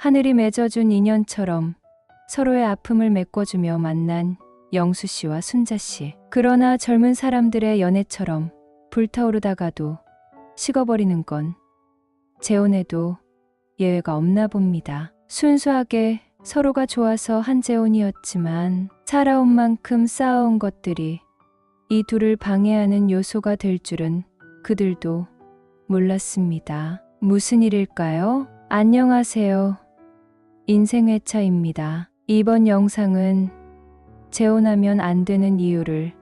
하늘이 맺어준 인연처럼 서로의 아픔을 메꿔주며 만난 영수 씨와 순자 씨. 그러나 젊은 사람들의 연애처럼 불타오르다가도 식어버리는 건 재혼에도 예외가 없나 봅니다. 순수하게 서로가 좋아서 한 재혼이었지만 살아온 만큼 쌓아온 것들이 이 둘을 방해하는 요소가 될 줄은 그들도 몰랐습니다. 무슨 일일까요? 안녕하세요. 인생회차입니다. 이번 영상은 재혼하면 안 되는 이유를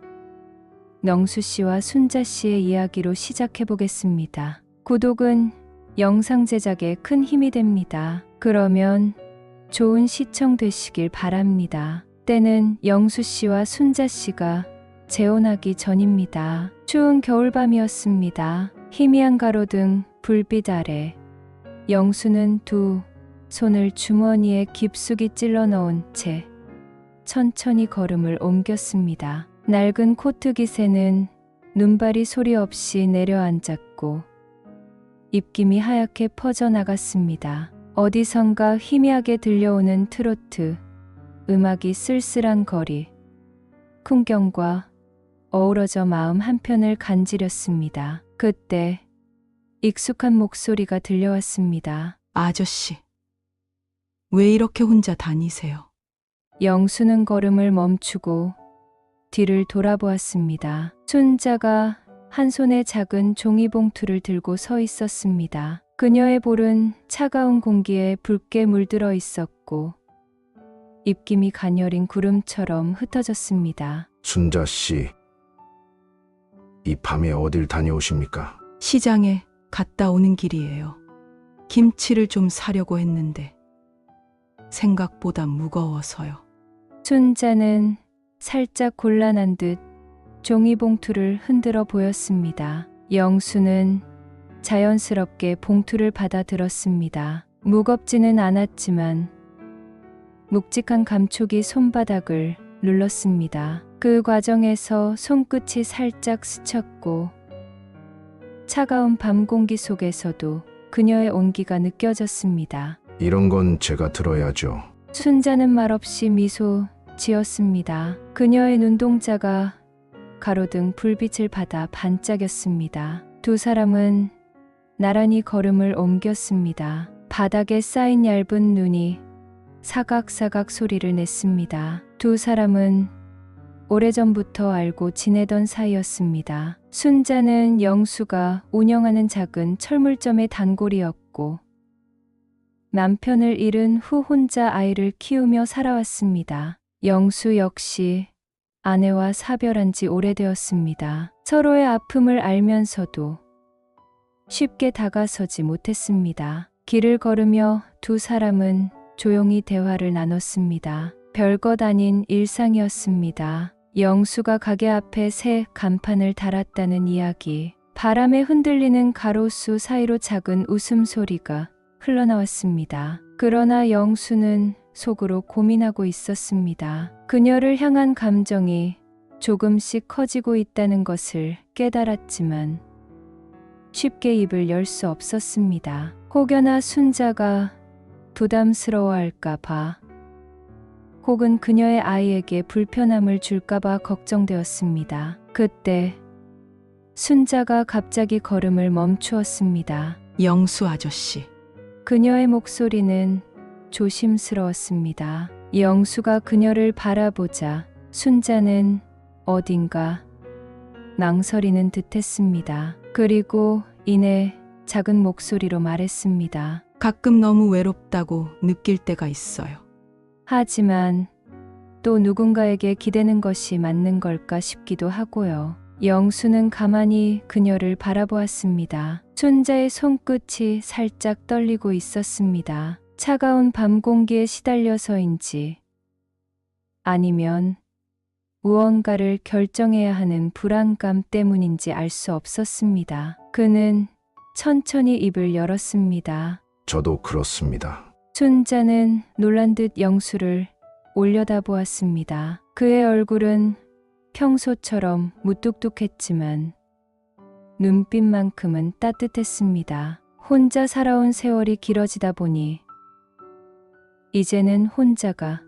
영수 씨와 순자 씨의 이야기로 시작해 보겠습니다. 구독은 영상 제작에 큰 힘이 됩니다. 그러면 좋은 시청 되시길 바랍니다. 때는 영수 씨와 순자 씨가 재혼하기 전입니다. 추운 겨울밤이었습니다. 희미한 가로등 불빛 아래 영수는 두 손을 주머니에 깊숙이 찔러 넣은 채 천천히 걸음을 옮겼습니다. 낡은 코트 기세는 눈발이 소리 없이 내려앉았고 입김이 하얗게 퍼져나갔습니다. 어디선가 희미하게 들려오는 트로트 음악이 쓸쓸한 거리 풍경과 어우러져 마음 한편을 간지렸습니다. 그때 익숙한 목소리가 들려왔습니다. 아저씨, 왜 이렇게 혼자 다니세요? 영수는 걸음을 멈추고 뒤를 돌아보았습니다. 순자가 한 손에 작은 종이봉투를 들고 서 있었습니다. 그녀의 볼은 차가운 공기에 붉게 물들어 있었고 입김이 가녀린 구름처럼 흩어졌습니다. 순자 씨, 이 밤에 어딜 다녀오십니까? 시장에 갔다 오는 길이에요. 김치를 좀 사려고 했는데 생각보다 무거워서요. 순자는 살짝 곤란한 듯 종이봉투를 흔들어 보였습니다. 영수는 자연스럽게 봉투를 받아들었습니다. 무겁지는 않았지만 묵직한 감촉이 손바닥을 눌렀습니다. 그 과정에서 손끝이 살짝 스쳤고 차가운 밤 공기 속에서도 그녀의 온기가 느껴졌습니다. 이런 건 제가 들어야죠. 순자는 말없이 미소 지었습니다. 그녀의 눈동자가 가로등 불빛을 받아 반짝였습니다. 두 사람은 나란히 걸음을 옮겼습니다. 바닥에 쌓인 얇은 눈이 사각사각 소리를 냈습니다. 두 사람은 오래전부터 알고 지내던 사이였습니다. 순자는 영수가 운영하는 작은 철물점의 단골이었고 남편을 잃은 후 혼자 아이를 키우며 살아왔습니다. 영수 역시 아내와 사별한 지 오래되었습니다. 서로의 아픔을 알면서도 쉽게 다가서지 못했습니다. 길을 걸으며 두 사람은 조용히 대화를 나눴습니다. 별것 아닌 일상이었습니다. 영수가 가게 앞에 새 간판을 달았다는 이야기, 바람에 흔들리는 가로수 사이로 작은 웃음소리가 흘러나왔습니다. 그러나 영수는 속으로 고민하고 있었습니다. 그녀를 향한 감정이 조금씩 커지고 있다는 것을 깨달았지만 쉽게 입을 열 수 없었습니다. 혹여나 순자가 부담스러워할까봐 혹은 그녀의 아이에게 불편함을 줄까봐 걱정되었습니다. 그때 순자가 갑자기 걸음을 멈추었습니다. 영수 아저씨, 그녀의 목소리는 조심스러웠습니다. 영수가 그녀를 바라보자 순자는 어딘가 망설이는 듯했습니다. 그리고 이내 작은 목소리로 말했습니다. 가끔 너무 외롭다고 느낄 때가 있어요. 하지만 또 누군가에게 기대는 것이 맞는 걸까 싶기도 하고요. 영수는 가만히 그녀를 바라보았습니다. 순자의 손끝이 살짝 떨리고 있었습니다. 차가운 밤 공기에 시달려서인지 아니면 무언가를 결정해야 하는 불안감 때문인지 알 수 없었습니다. 그는 천천히 입을 열었습니다. 저도 그렇습니다. 순자는 놀란 듯 영수를 올려다보았습니다. 그의 얼굴은 평소처럼 무뚝뚝했지만 눈빛만큼은 따뜻했습니다. 혼자 살아온 세월이 길어지다 보니 이제는 혼자가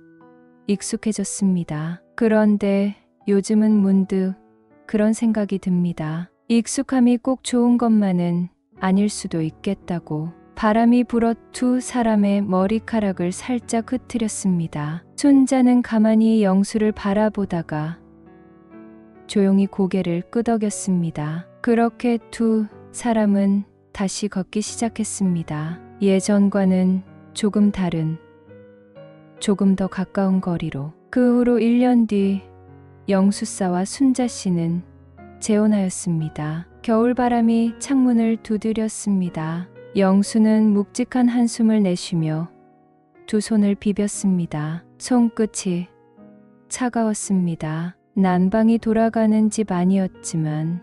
익숙해졌습니다. 그런데 요즘은 문득 그런 생각이 듭니다. 익숙함이 꼭 좋은 것만은 아닐 수도 있겠다고. 바람이 불어 두 사람의 머리카락을 살짝 흩트렸습니다. 순자는 가만히 영수를 바라보다가 조용히 고개를 끄덕였습니다. 그렇게 두 사람은 다시 걷기 시작했습니다. 예전과는 조금 다른, 조금 더 가까운 거리로. 그 후로 1년 뒤 영수사와 순자씨는 재혼하였습니다. 겨울바람이 창문을 두드렸습니다. 영수는 묵직한 한숨을 내쉬며 두 손을 비볐습니다. 손끝이 차가웠습니다. 난방이 돌아가는 집 아니었지만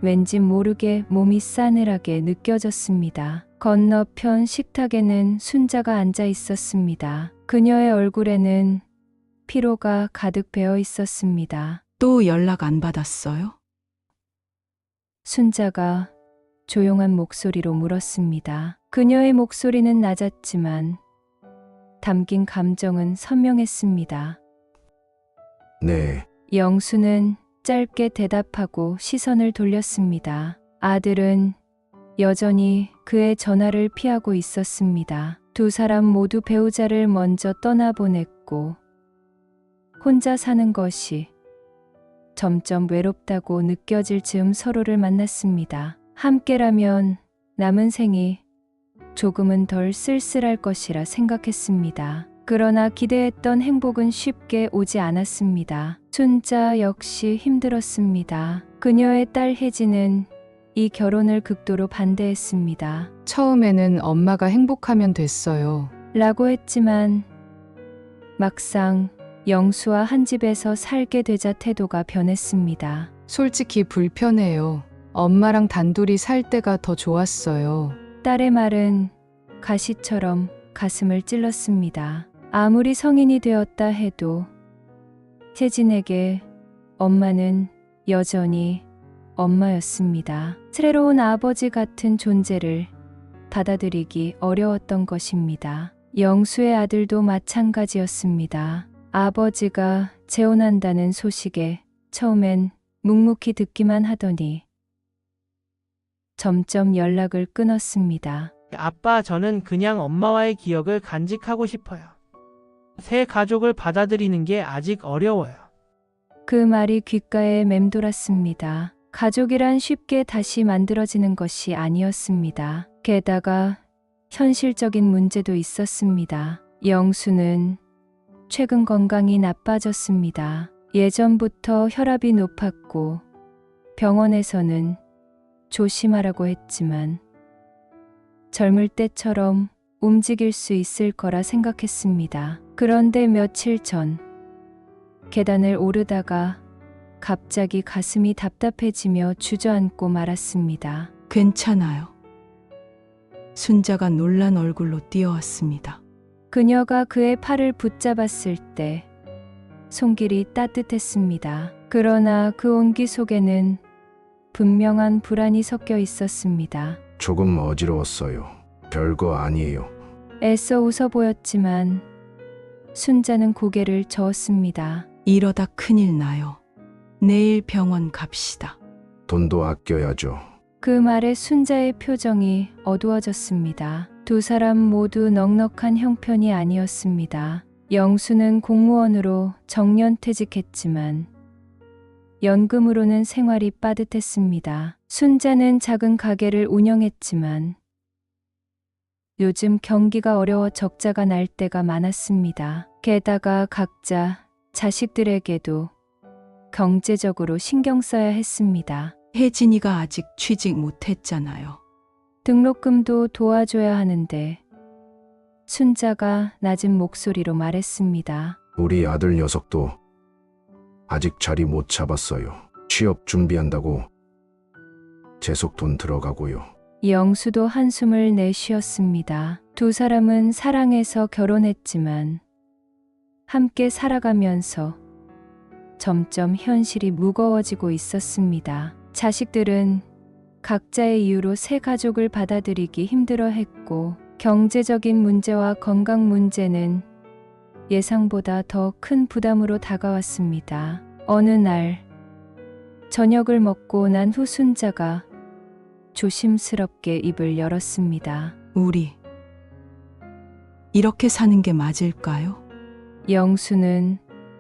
왠지 모르게 몸이 싸늘하게 느껴졌습니다. 건너편 식탁에는 순자가 앉아 있었습니다. 그녀의 얼굴에는 피로가 가득 배어 있었습니다. 또 연락 안 받았어요? 순자가 조용한 목소리로 물었습니다. 그녀의 목소리는 낮았지만 담긴 감정은 선명했습니다. 네, 영수는 짧게 대답하고 시선을 돌렸습니다. 아들은 여전히 그의 전화를 피하고 있었습니다. 두 사람 모두 배우자를 먼저 떠나보냈고 혼자 사는 것이 점점 외롭다고 느껴질 즈음 서로를 만났습니다. 함께라면 남은 생이 조금은 덜 쓸쓸할 것이라 생각했습니다. 그러나 기대했던 행복은 쉽게 오지 않았습니다. 순자 역시 힘들었습니다. 그녀의 딸 혜진은 이 결혼을 극도로 반대했습니다. 처음에는 엄마가 행복하면 됐어요. 라고 했지만 막상 영수와 한 집에서 살게 되자 태도가 변했습니다. 솔직히 불편해요. 엄마랑 단둘이 살 때가 더 좋았어요. 딸의 말은 가시처럼 가슴을 찔렀습니다. 아무리 성인이 되었다 해도 혜진에게 엄마는 여전히 엄마였습니다. 새로운 아버지 같은 존재를 받아들이기 어려웠던 것입니다. 영수의 아들도 마찬가지였습니다. 아버지가 재혼한다는 소식에 처음엔 묵묵히 듣기만 하더니 점점 연락을 끊었습니다. 아빠, 저는 그냥 엄마와의 기억을 간직하고 싶어요. 새 가족을 받아들이는 게 아직 어려워요. 그 말이 귓가에 맴돌았습니다. 가족이란 쉽게 다시 만들어지는 것이 아니었습니다. 게다가 현실적인 문제도 있었습니다. 영수는 최근 건강이 나빠졌습니다. 예전부터 혈압이 높았고 병원에서는 조심하라고 했지만 젊을 때처럼 움직일 수 있을 거라 생각했습니다. 그런데 며칠 전 계단을 오르다가 갑자기 가슴이 답답해지며 주저앉고 말았습니다. 괜찮아요. 순자가 놀란 얼굴로 뛰어왔습니다. 그녀가 그의 팔을 붙잡았을 때 손길이 따뜻했습니다. 그러나 그 온기 속에는 분명한 불안이 섞여 있었습니다. 조금 어지러웠어요. 별거 아니에요. 애써 웃어 보였지만 순자는 고개를 저었습니다. 이러다 큰일 나요. 내일 병원 갑시다. 돈도 아껴야죠. 그 말에 순자의 표정이 어두워졌습니다. 두 사람 모두 넉넉한 형편이 아니었습니다. 영수는 공무원으로 정년퇴직했지만 연금으로는 생활이 빠듯했습니다. 순자는 작은 가게를 운영했지만 요즘 경기가 어려워 적자가 날 때가 많았습니다. 게다가 각자 자식들에게도 경제적으로 신경 써야 했습니다. 혜진이가 아직 취직 못했잖아요. 등록금도 도와줘야 하는데 순자가 낮은 목소리로 말했습니다. 우리 아들 녀석도 아직 자리 못 잡았어요. 취업 준비한다고 재속 돈 들어가고요. 영수도 한숨을 내쉬었습니다. 두 사람은 사랑해서 결혼했지만 함께 살아가면서 점점 현실이 무거워지고 있었습니다. 자식들은 각자의 이유로 새 가족을 받아들이기 힘들어했고 경제적인 문제와 건강 문제는 예상보다 더 큰 부담으로 다가왔습니다. 어느 날 저녁을 먹고 난 후 순자가 조심스럽게 입을 열었습니다. 우리 이렇게 사는 게 맞을까요? 영수는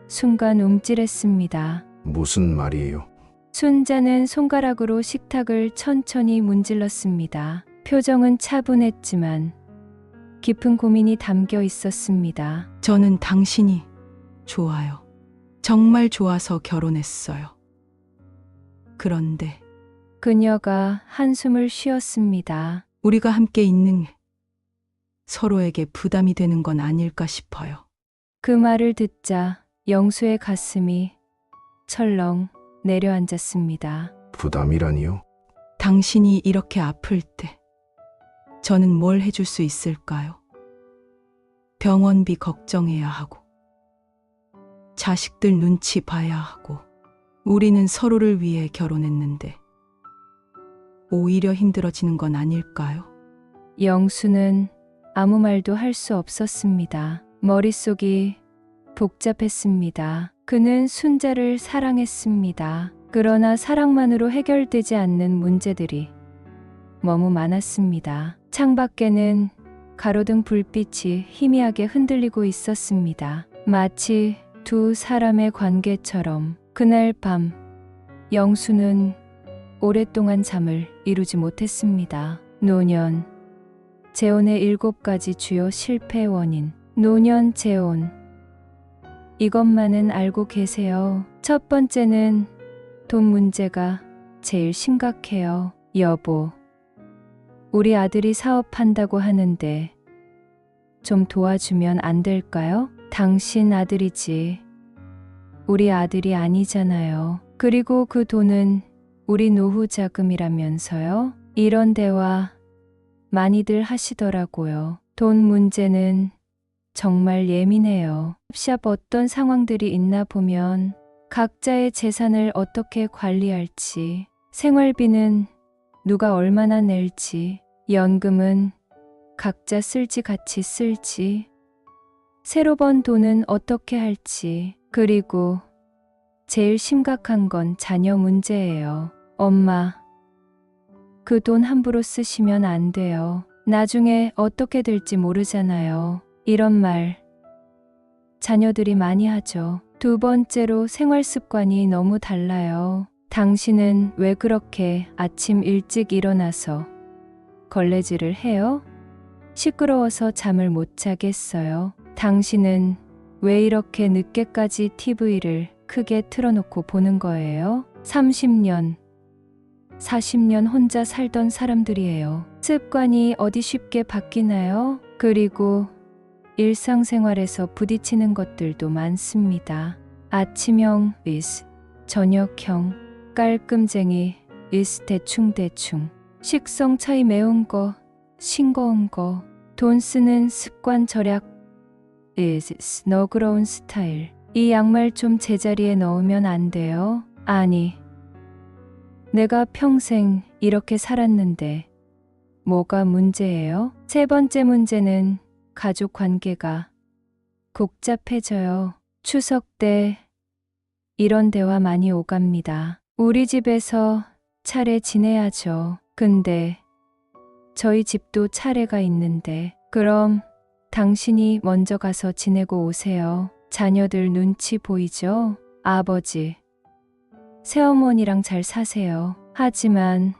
순간 움찔했습니다. 무슨 말이에요? 순자는 손가락으로 식탁을 천천히 문질렀습니다. 표정은 차분했지만 깊은 고민이 담겨 있었습니다. 저는 당신이 좋아요. 정말 좋아서 결혼했어요. 그런데 그녀가 한숨을 쉬었습니다. 우리가 함께 있는 게 서로에게 부담이 되는 건 아닐까 싶어요. 그 말을 듣자 영수의 가슴이 철렁 내려앉았습니다. 부담이라니요? 당신이 이렇게 아플 때 저는 뭘 해줄 수 있을까요? 병원비 걱정해야 하고 자식들 눈치 봐야 하고 우리는 서로를 위해 결혼했는데 오히려 힘들어지는 건 아닐까요? 영수는 아무 말도 할 수 없었습니다. 머릿속이 복잡했습니다. 그는 순자를 사랑했습니다. 그러나 사랑만으로 해결되지 않는 문제들이 너무 많았습니다. 창밖에는 가로등 불빛이 희미하게 흔들리고 있었습니다. 마치 두 사람의 관계처럼. 그날 밤 영수는 오랫동안 잠을 이루지 못했습니다. 노년, 재혼의 7가지 주요 실패 원인. 노년 재혼. 이것만은 알고 계세요. 첫 번째는 돈 문제가 제일 심각해요. 여보, 우리 아들이 사업한다고 하는데 좀 도와주면 안 될까요? 당신 아들이지. 우리 아들이 아니잖아요. 그리고 그 돈은 우리 노후 자금이라면서요? 이런 대화 많이들 하시더라고요. 돈 문제는 정말 예민해요. 샵 어떤 상황들이 있나 보면 각자의 재산을 어떻게 관리할지, 생활비는 누가 얼마나 낼지, 연금은 각자 쓸지 같이 쓸지, 새로 번 돈은 어떻게 할지, 그리고 제일 심각한 건 자녀 문제예요. 엄마, 그 돈 함부로 쓰시면 안 돼요. 나중에 어떻게 될지 모르잖아요. 이런 말 자녀들이 많이 하죠. 두 번째로 생활 습관이 너무 달라요. 당신은 왜 그렇게 아침 일찍 일어나서 걸레질을 해요? 시끄러워서 잠을 못 자겠어요. 당신은 왜 이렇게 늦게까지 TV를 크게 틀어놓고 보는 거예요? 30년, 40년 혼자 살던 사람들이에요. 습관이 어디 쉽게 바뀌나요? 그리고 일상생활에서 부딪히는 것들도 많습니다. 아침형 is, 저녁형, 깔끔쟁이 is 대충대충, 식성 차이 매운 거, 싱거운 거, 돈 쓰는 습관 절약 is 너그러운 스타일. 이 양말 좀 제자리에 넣으면 안 돼요? 아니, 내가 평생 이렇게 살았는데 뭐가 문제예요? 세 번째 문제는 가족 관계가 복잡해져요. 추석 때 이런 대화 많이 오갑니다. 우리 집에서 차례 지내야죠. 근데 저희 집도 차례가 있는데 그럼 당신이 먼저 가서 지내고 오세요. 자녀들 눈치 보이죠? 아버지, 새어머니랑 잘 사세요. 하지만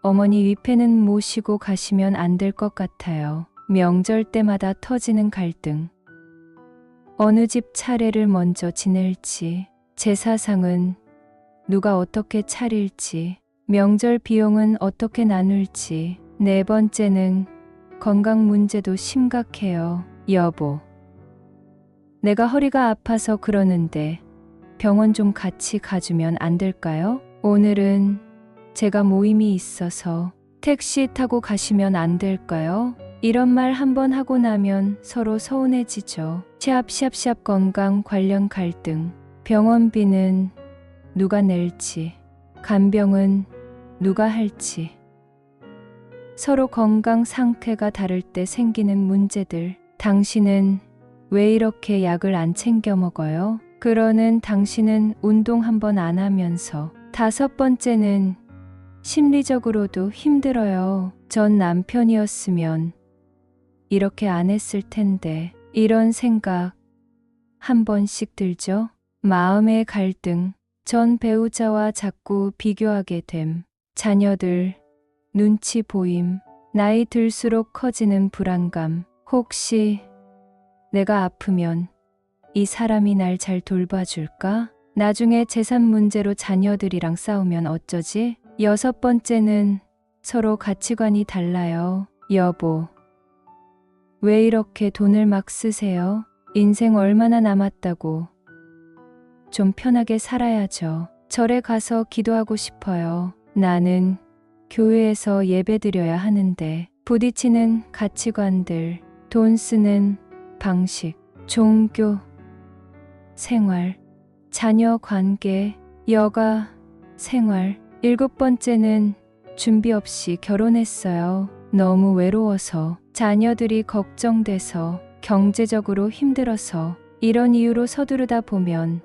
어머니 위패는 모시고 가시면 안 될 것 같아요. 명절 때마다 터지는 갈등. 어느 집 차례를 먼저 지낼지, 제사상은 누가 어떻게 차릴지, 명절 비용은 어떻게 나눌지. 네 번째는 건강 문제도 심각해요. 여보, 내가 허리가 아파서 그러는데 병원 좀 같이 가주면 안 될까요? 오늘은 제가 모임이 있어서 택시 타고 가시면 안 될까요? 이런 말 한 번 하고 나면 서로 서운해지죠. 샵 건강 관련 갈등. 병원비는 누가 낼지, 간병은 누가 할지. 서로 건강 상태가 다를 때 생기는 문제들. 당신은 왜 이렇게 약을 안 챙겨 먹어요? 그러는 당신은 운동 한 번 안 하면서. 5번째는 심리적으로도 힘들어요. 전 남편이었으면 이렇게 안 했을 텐데. 이런 생각 한 번씩 들죠? 마음의 갈등. 전 배우자와 자꾸 비교하게 됨. 자녀들 눈치 보임. 나이 들수록 커지는 불안감. 혹시 내가 아프면 이 사람이 날 잘 돌봐줄까? 나중에 재산 문제로 자녀들이랑 싸우면 어쩌지? 6번째는 서로 가치관이 달라요. 여보, 왜 이렇게 돈을 막 쓰세요? 인생 얼마나 남았다고. 좀 편하게 살아야죠. 절에 가서 기도하고 싶어요. 나는 교회에서 예배드려야 하는데. 부딪히는 가치관들, 돈 쓰는 방식, 종교, 생활, 자녀 관계, 여가, 생활. 7번째는 준비 없이 결혼했어요. 너무 외로워서, 자녀들이 걱정돼서, 경제적으로 힘들어서. 이런 이유로 서두르다 보면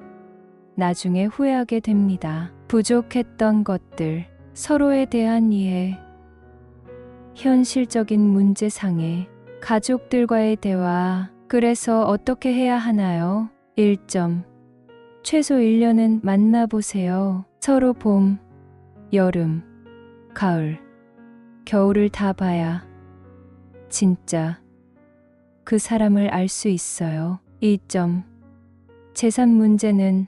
나중에 후회하게 됩니다. 부족했던 것들, 서로에 대한 이해, 현실적인 문제 상해, 가족들과의 대화. 그래서 어떻게 해야 하나요? 1점. 최소 1년은 만나보세요. 서로 봄, 여름, 가을, 겨울을 다 봐야 진짜 그 사람을 알 수 있어요. 2점. 재산 문제는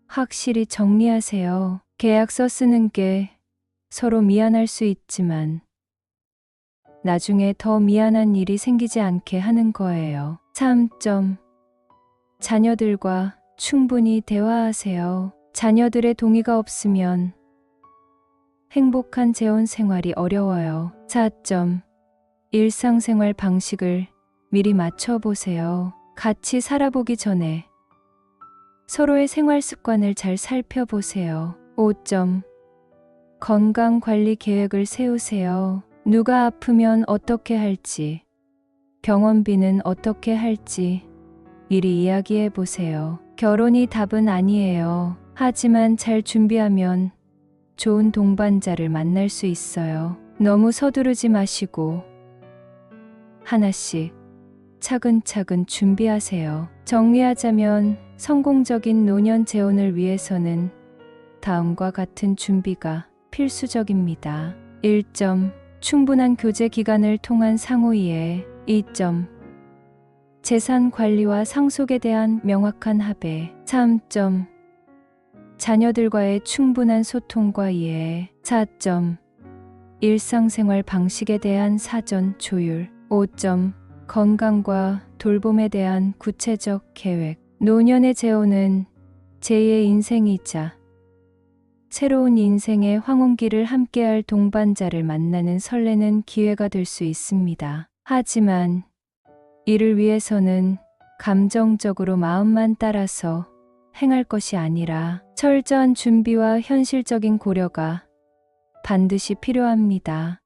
확실히 정리하세요. 계약서 쓰는 게 서로 미안할 수 있지만 나중에 더 미안한 일이 생기지 않게 하는 거예요. 3점. 자녀들과 충분히 대화하세요. 자녀들의 동의가 없으면 행복한 재혼 생활이 어려워요. 4점. 일상생활 방식을 미리 맞춰보세요. 같이 살아보기 전에 서로의 생활 습관을 잘 살펴보세요. 5점. 건강관리 계획을 세우세요. 누가 아프면 어떻게 할지, 병원비는 어떻게 할지 미리 이야기해 보세요. 결혼이 답은 아니에요. 하지만 잘 준비하면 좋은 동반자를 만날 수 있어요. 너무 서두르지 마시고 하나씩 차근차근 준비하세요. 정리하자면 성공적인 노년 재혼을 위해서는 다음과 같은 준비가 필수적입니다. 1점. 충분한 교제 기간을 통한 상호 이해. 2점. 재산 관리와 상속에 대한 명확한 합의. 3점. 자녀들과의 충분한 소통과 이해. 4점. 일상생활 방식에 대한 사전 조율. 5점. 건강과 돌봄에 대한 구체적 계획. 노년의 재혼은 제2의 인생이자 새로운 인생의 황혼기를 함께할 동반자를 만나는 설레는 기회가 될 수 있습니다. 하지만 이를 위해서는 감정적으로 마음만 따라서 행할 것이 아니라 철저한 준비와 현실적인 고려가 반드시 필요합니다.